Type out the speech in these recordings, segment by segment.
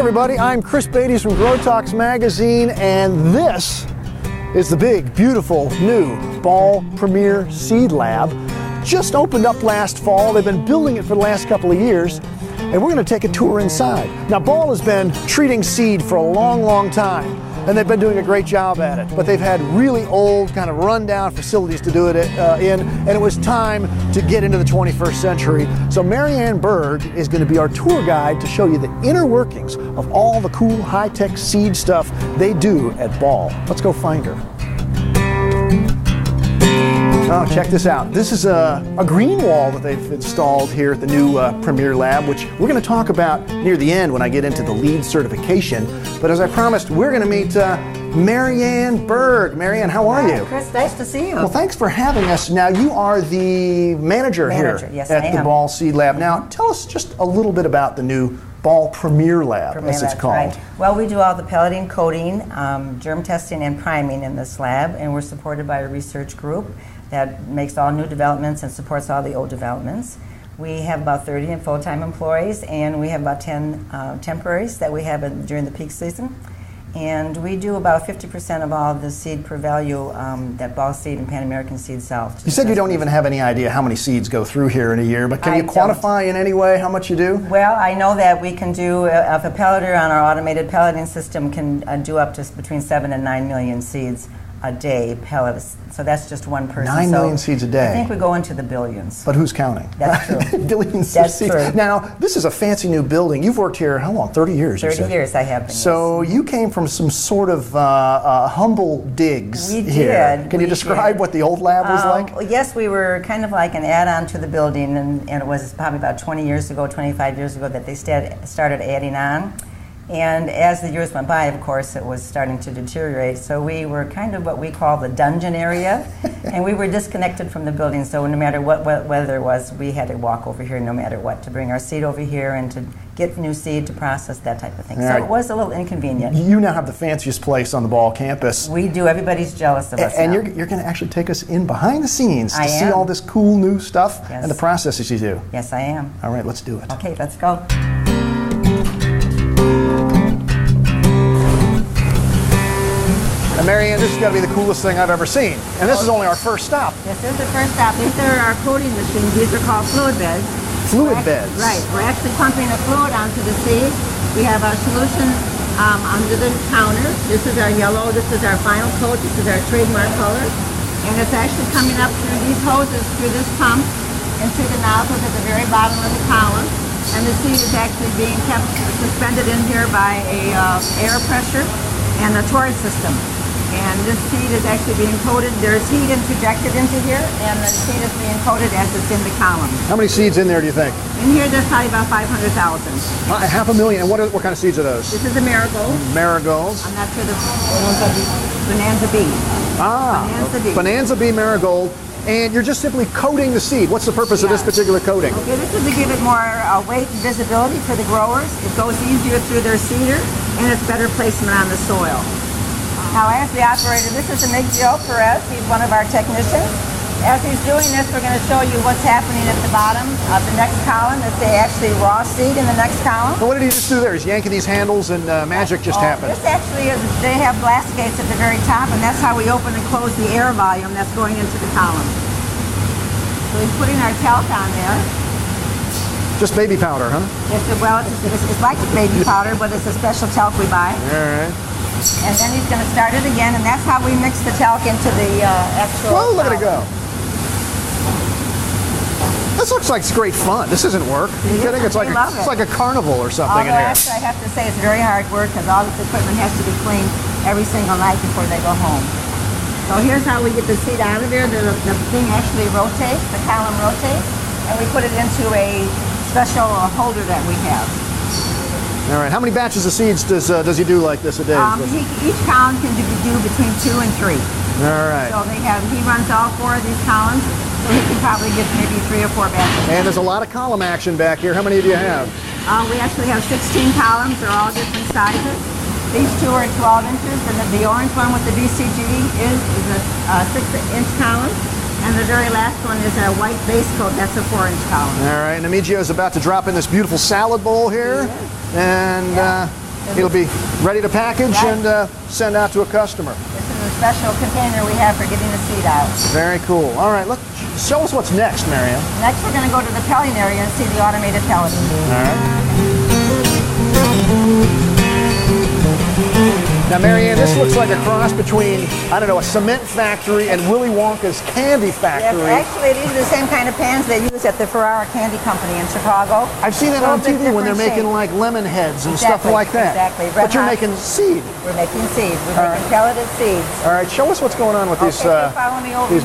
everybody. I'm Chris Beytes from GrowerTalks magazine, and this is the big, beautiful, new Ball Premier Seed Lab. Just opened up last fall. They've been building it for the last couple of years, and we're going to take a tour inside. Now, Ball has been treating seed for a long, long time, and they've been doing a great job at it. But they've had really old, kind of rundown facilities to do it in, and it was time to get into the 21st century. So Mary Ann Berg is going to be our tour guide to show you the inner workings of all the cool, high-tech seed stuff they do at Ball. Let's go find her. Oh, check this out. This is a green wall that they've installed here at the new Premier Lab, which we're going to talk about near the end when I get into the LEED certification. But as I promised, we're going to meet Mary Ann Berg. Mary Ann, how are you? Chris, nice to see you. Well, thanks for having us. Now, you are the manager here yes, at the Ball Seed Lab. Now, tell us just a little bit about the new Ball Premier Lab, as it's called. Right. Well, we do all the pelleting, coating, germ testing, and priming in this lab, and we're supported by a research group that makes all new developments and supports all the old developments. We have about 30 full-time employees, and we have about 10 temporaries that we have during the peak season. And we do about 50% of all the seed per value that Ball Seed and Pan American Seed sell. You said you don't even have any idea how many seeds go through here in a year, but can you quantify in any way how much you do? Well, I know that we can do, if a pelleter on our automated pelleting system can do up to between 7 and 9 million seeds a day pellets. So that's just one person. 9 million seeds a day. I think we go into the billions. But who's counting? That's true. Billions that's of seeds. True. Now, this is a fancy new building. You've worked here, how long? 30 years, 30 years I have been. So you came from some sort of humble digs we here. Did. Can you describe what the old lab was like? Yes, we were kind of like an add-on to the building, and it was probably about 20 years ago, 25 years ago that they started adding on. And as the years went by, of course, it was starting to deteriorate. So we were kind of what we call the dungeon area, and we were disconnected from the building. So no matter what weather it was, we had to walk over here no matter what to bring our seed over here and to get new seed to process, that type of thing. So it was a little inconvenient. You now have the fanciest place on the Ball campus. We do. Everybody's jealous of us and now. you're going to actually take us in behind the scenes to see all this cool new stuff and the processes you do. Yes, I am. All right, let's do it. Okay, let's go. Now, Mary Ann, this has got to be the coolest thing I've ever seen. And this is only our first stop. This is the first stop. These are our coating machines. These are called fluid beds. Fluid beds? Right. We're actually pumping the fluid onto the seed. We have our solution under the counter. This is our yellow. This is our final coat. This is our trademark color. And it's actually coming up through these hoses, through this pump, into the nozzles at the very bottom of the column. And the seed is actually being kept suspended in here by a air pressure and a torrid system. And this seed is actually being coated. There's heat interjected into here, and the seed is being coated as it's in the column. How many seeds in there, do you think? In here, there's probably about 500,000. 500,000. And what kind of seeds are those? This is a marigold. Marigolds. I'm not sure the Bonanza Bee. Bonanza Bee. Bonanza Bee marigold. And you're just simply coating the seed. What's the purpose of this particular coating? Okay, this is to give it more weight and visibility for the growers. It goes easier through their seeder, and it's better placement on the soil. Now, as the operator, this is Joe Perez. He's one of our technicians. As he's doing this, we're going to show you what's happening at the bottom of the next column. It's actually raw seed in the next column. So what did he just do there? He's yanking these handles and magic just happened. This actually is, they have blast gates at the very top, and that's how we open and close the air volume that's going into the column. So he's putting our talc on there. Just baby powder, huh? It's like baby powder, but it's a special talc we buy. All right. And then he's going to start it again, and that's how we mix the talc into the actual. Whoa, look at it go. This looks like it's great fun. This isn't work. Are you kidding? It's like a carnival or something in here. Actually, I have to say it's very hard work because all this equipment has to be cleaned every single night before they go home. So here's how we get the seed out of there. The thing actually rotates, the column rotates, and we put it into a special holder that we have. All right. How many batches of seeds does he do like this a day? Each column can do between 2 and 3. All right. So he runs all 4 of these columns, so he can probably get maybe 3 or 4 batches. And there's a lot of column action back here. How many do you have? We actually have 16 columns. They're all different sizes. These 2 are 12 inches, and the orange one with the BCG is a 6-inch column. And the very last one is a white base coat. That's a 4-inch column. All right. And Emigio's about to drop in this beautiful salad bowl here. And It'll be ready to package and send out to a customer. This is a special container we have for getting the seed out. Very cool. All right, look, show us what's next, Mary Ann. Next, we're going to go to the pelleting area and see the automated pelleting. All right. Now, Mary Ann, this looks like a cross between, I don't know, a cement factory and Willy Wonka's candy factory. Yeah, actually, these are the same kind of pans they use at the Ferrara Candy Company in Chicago. I've seen that on TV when they're making like lemon heads and stuff like that. Exactly. But you're making seed. We're making seeds. We're making pelleted seeds. All right, show us what's going on with these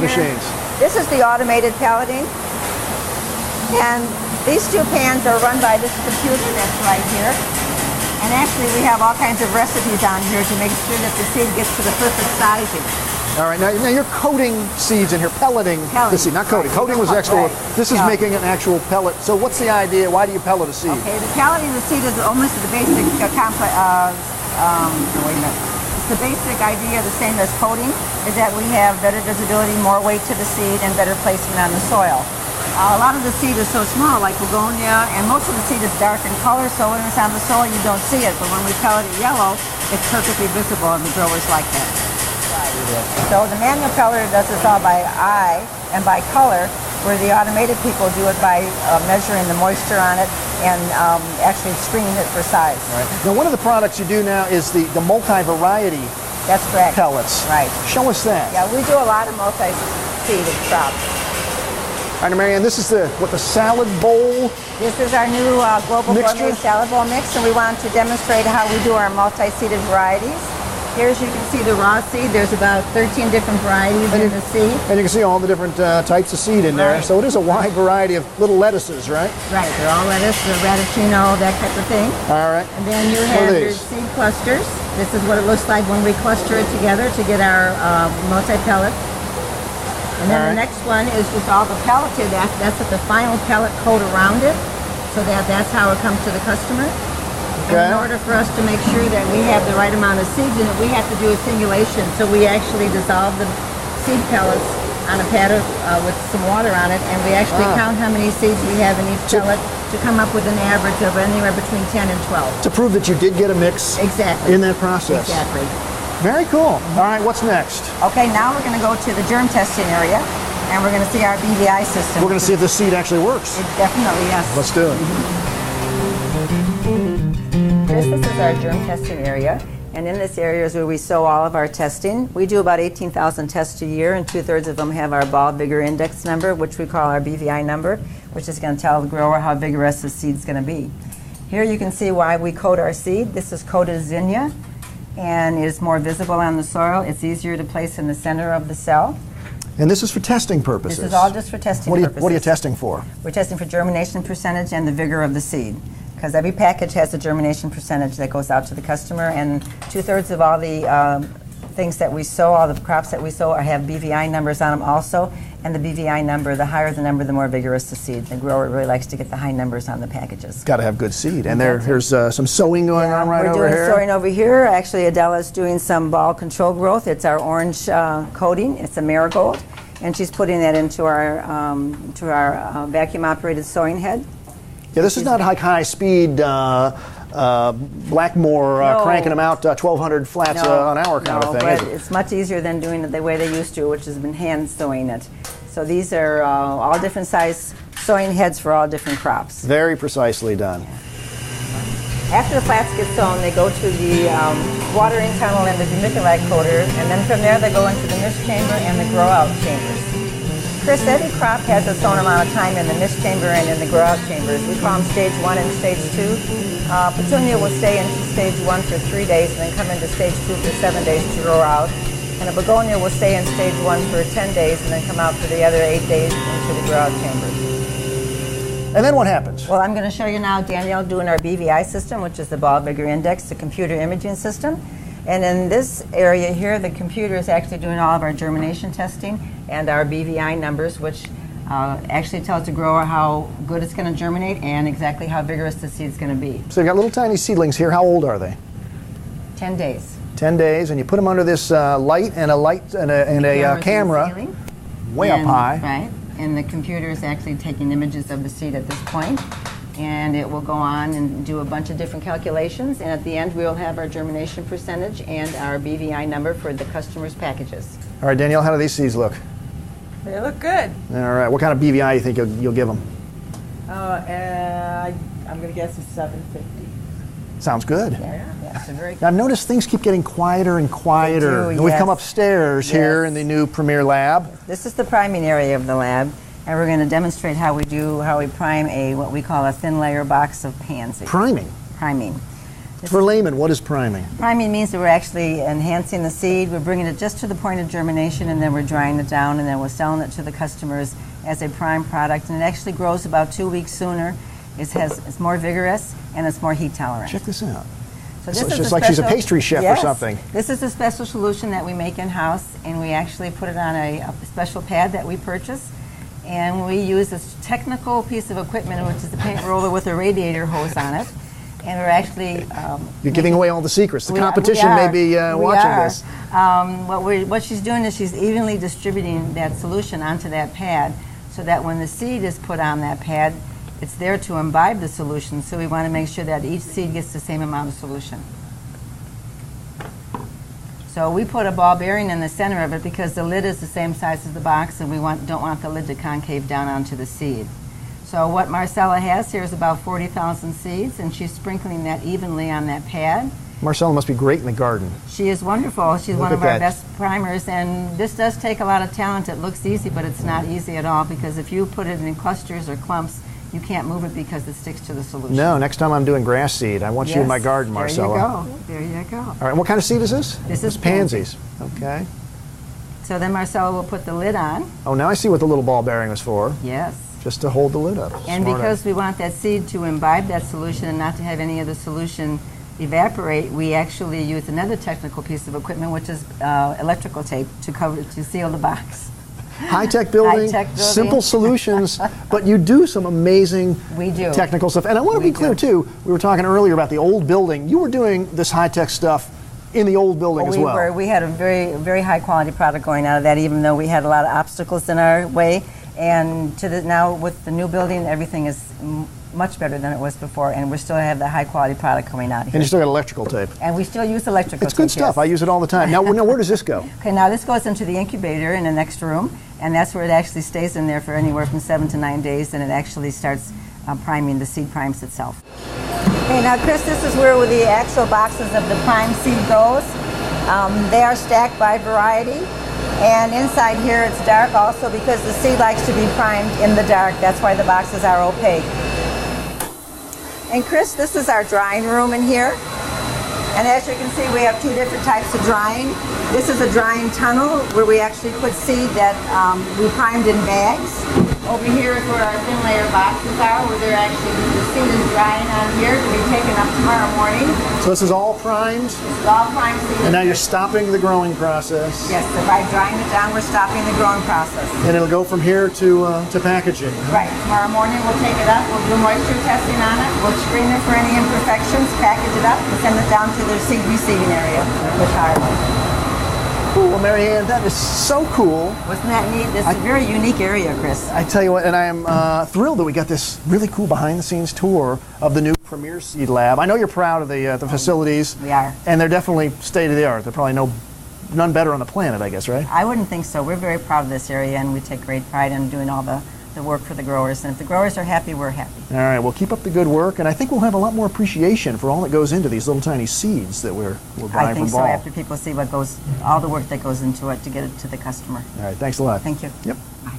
machines. This is the automated pelleting. And these two pans are run by this computer that's right here. And actually, we have all kinds of recipes on here to make sure that the seed gets to the perfect sizing. All right, now you're coating seeds in here, pelleting the seed, not coating. Coating was extra. This is making an actual pellet. So what's the idea? Why do you pellet a seed? Okay, the pelleting of the seed is almost the basic it's the basic idea, the same as coating, is that we have better visibility, more weight to the seed, and better placement on the soil. A lot of the seed is so small, like begonia, and most of the seed is dark in color, so when it's on the soil, you don't see it. But when we pellet it yellow, it's perfectly visible, and the growers like that. So the manual peller does this all by eye and by color, where the automated people do it by measuring the moisture on it and actually screening it for size. Right. Now, one of the products you do now is the multi-variety. That's correct. Pellets. Right. Show us that. Yeah, we do a lot of multi-seeded crops. All right, Mary Ann, this is the salad bowl. This is our new global gourmet salad bowl mix, and we want to demonstrate how we do our multi-seeded varieties. Here, as you can see, the raw seed. There's about 13 different varieties in the seed. And you can see all the different types of seed in there. So it is a wide variety of little lettuces, right? Right. They're all lettuce, the radicchino, that type of thing. All right. And then you have your seed clusters. This is what it looks like when we cluster it together to get our multi-pellet. And then the next one is just all the pelleted. That's at the final pellet coat around it, so that's how it comes to the customer. Okay. And in order for us to make sure that we have the right amount of seeds in it, we have to do a singulation. So we actually dissolve the seed pellets on a pad with some water on it, and we actually count how many seeds we have in each pellet to come up with an average of anywhere between 10 and 12. To prove that you did get a mix in that process. Exactly. Very cool. All right, what's next? Okay, now we're going to go to the germ testing area, and we're going to see our BVI system. We're going to see if the seed actually works. It definitely, yes. Let's do it. This is our germ testing area, and in this area is where we sow all of our testing. We do about 18,000 tests a year, and 2/3 of them have our ball vigor index number, which we call our BVI number, which is going to tell the grower how vigorous the seed's going to be. Here you can see why we coat our seed. This is coated zinnia, and it is more visible on the soil. It's easier to place in the center of the cell. And this is for testing purposes? This is all just for testing purposes. What are you testing for? We're testing for germination percentage and the vigor of the seed, because every package has a germination percentage that goes out to the customer, and 2/3 of all the things that we sow, all the crops that we sow, have BVI numbers on them also, and the BVI number, the higher the number, the more vigorous the seed. The grower really likes to get the high numbers on the packages. Got to have good seed. And here's some sowing going on right over here. We're doing sowing over here. Actually, Adela's doing some ball control growth. It's our orange coating. It's a marigold, and she's putting that into our vacuum-operated sowing head. Yeah, this is not high speed Blackmore cranking them out 1,200 flats an hour kind of thing. But it's much easier than doing it the way they used to, which has been hand sowing it. So these are all different size sowing heads for all different crops. Very precisely done. After the flats get sown, they go to the watering tunnel and the vermiculite coater, and then from there they go into the mist chamber and the grow-out chambers. Chris, every crop has its own amount of time in the mist chamber and in the grow-out chambers. We call them stage 1 and stage 2. Petunia will stay in stage 1 for 3 days and then come into stage 2 for 7 days to grow out. And a begonia will stay in stage 1 for 10 days and then come out for the other 8 days into the grow-out chambers. And then what happens? Well, I'm going to show you now Danielle doing our BVI system, which is the ball vigor index, the computer imaging system. And in this area here, the computer is actually doing all of our germination testing and our BVI numbers, which actually tells the grower how good it's going to germinate and exactly how vigorous the seed's going to be. So you've got little tiny seedlings here. How old are they? 10 days. 10 days, and you put them under this light and a camera way up high. Right, and the computer is actually taking images of the seed at this point. and it will go on and do a bunch of different calculations, and at the end we will have our germination percentage and our BVI number for the customer's packages. All right, Danielle, how do these seeds look? They look good. All right, what kind of BVI do you think you'll give them? I'm going to guess it's 750. Sounds good. Yeah, so very Now, I've noticed things keep getting quieter and quieter. They do, We've yes. come upstairs here in the new Premier Lab. This is the priming area of the lab, and we're going to demonstrate how we prime what we call a thin layer box of pansy. Priming. Priming. For laymen, what is priming? Priming means that we're actually enhancing the seed. We're bringing it just to the point of germination, and then we're drying it down, and then we're selling it to the customers as a prime product. And it actually grows about 2 weeks sooner. It's more vigorous, and it's more heat tolerant. Check this out. So It's just like she's a pastry chef or something. This is a special solution that we make in-house, and we actually put it on a special pad that we purchase. And we use this technical piece of equipment, which is a paint roller with a radiator hose on it. And we're actually... You're giving away all the secrets. The competition may be watching this. What she's doing is she's evenly distributing that solution onto that pad so that when the seed is put on that pad, it's there to imbibe the solution. So we want to make sure that each seed gets the same amount of solution. So we put a ball bearing in the center of it because the lid is the same size as the box, and we don't want the lid to concave down onto the seed. So what Marcella has here is about 40,000 seeds, and she's sprinkling that evenly on that pad. Marcella must be great in the garden. She is wonderful. She's one of our best primers, and this does take a lot of talent. It looks easy, but it's not easy at all, because if you put it in clusters or clumps, you can't move it because it sticks to the solution. No, next time I'm doing grass seed, I want you in my garden, Marcella. There you go. All right, what kind of seed is this? This is pansies. Okay. So then Marcella will put the lid on. Oh, now I see what the little ball bearing was for. Yes. Just to hold the lid up. And because we want that seed to imbibe that solution and not to have any of the solution evaporate, we actually use another technical piece of equipment, which is electrical tape to seal the box. High-tech building, simple solutions, but you do some amazing technical stuff. And I want to be clear, too, we were talking earlier about the old building. You were doing this high-tech stuff in the old building as well. We had a very, very high-quality product going out of that, even though we had a lot of obstacles in our way. And now with the new building, everything is much better than it was before, and we still have the high-quality product coming out here. And you still got electrical tape. And we still use electrical tape. It's good stuff. Yes. I use it all the time. Now, where does this go? Okay, now this goes into the incubator in the next room, and that's where it actually stays in there for anywhere from 7 to 9 days, and it actually starts priming. The seed primes itself. Okay, now Chris, this is where the actual boxes of the prime seed goes. They are stacked by variety. And inside here it's dark also because the seed likes to be primed in the dark. That's why the boxes are opaque. And Chris, this is our drying room in here. And as you can see, we have 2 different types of drying. This is a drying tunnel where we actually put seed that we primed in bags. Over here is where our thin layer boxes are, where they're actually, the seed is drying on here to be taken up tomorrow morning. So this is all primed? This is all primed seed. And now you're stopping the growing process? Yes, so by drying it down, we're stopping the growing process. And it'll go from here to packaging? Right. Tomorrow morning we'll take it up, we'll do moisture testing on it, we'll screen it for any imperfections, package it up, and send it down to their seed receiving area with Harvard. Well, Mary Ann, that is so cool. Wasn't that neat? This is a very unique area, Chris. I tell you what, and I am thrilled that we got this really cool behind-the-scenes tour of the new Premier Seed Lab. I know you're proud of the facilities. We are. And they're definitely state-of-the-art. They're probably none better on the planet, I guess, right? I wouldn't think so. We're very proud of this area, and we take great pride in doing all the work for the growers. And if the growers are happy, we're happy. All right, well, keep up the good work, and I think we'll have a lot more appreciation for all that goes into these little tiny seeds that we're buying from Ball. I think so, after people see all the work that goes into it to get it to the customer. All right, thanks a lot. Thank you. Yep. Bye.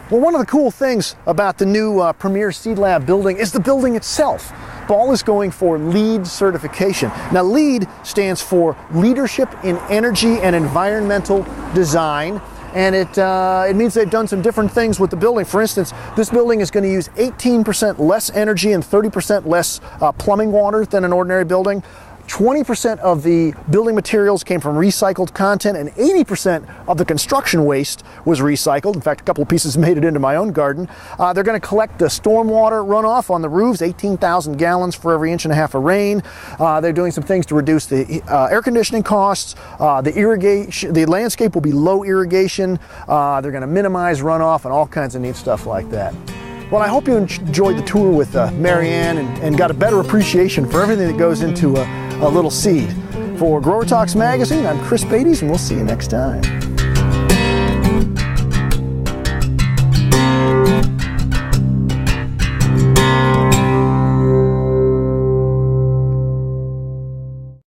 Well, one of the cool things about the new Premier Seed Lab building is the building itself. Ball is going for LEED certification. Now, LEED stands for Leadership in Energy and Environmental Design. And it means they've done some different things with the building. For instance, this building is going to use 18% less energy and 30% less plumbing water than an ordinary building. 20% of the building materials came from recycled content, and 80% of the construction waste was recycled. In fact, a couple of pieces made it into my own garden. They're going to collect the stormwater runoff on the roofs, 18,000 gallons for every 1.5 inches of rain. They're doing some things to reduce the air conditioning costs. The landscape will be low irrigation. They're going to minimize runoff and all kinds of neat stuff like that. Well, I hope you enjoyed the tour with Mary Ann and got a better appreciation for everything that goes into a little seed. For Grower Talks Magazine, I'm Chris Beytes, and we'll see you next time.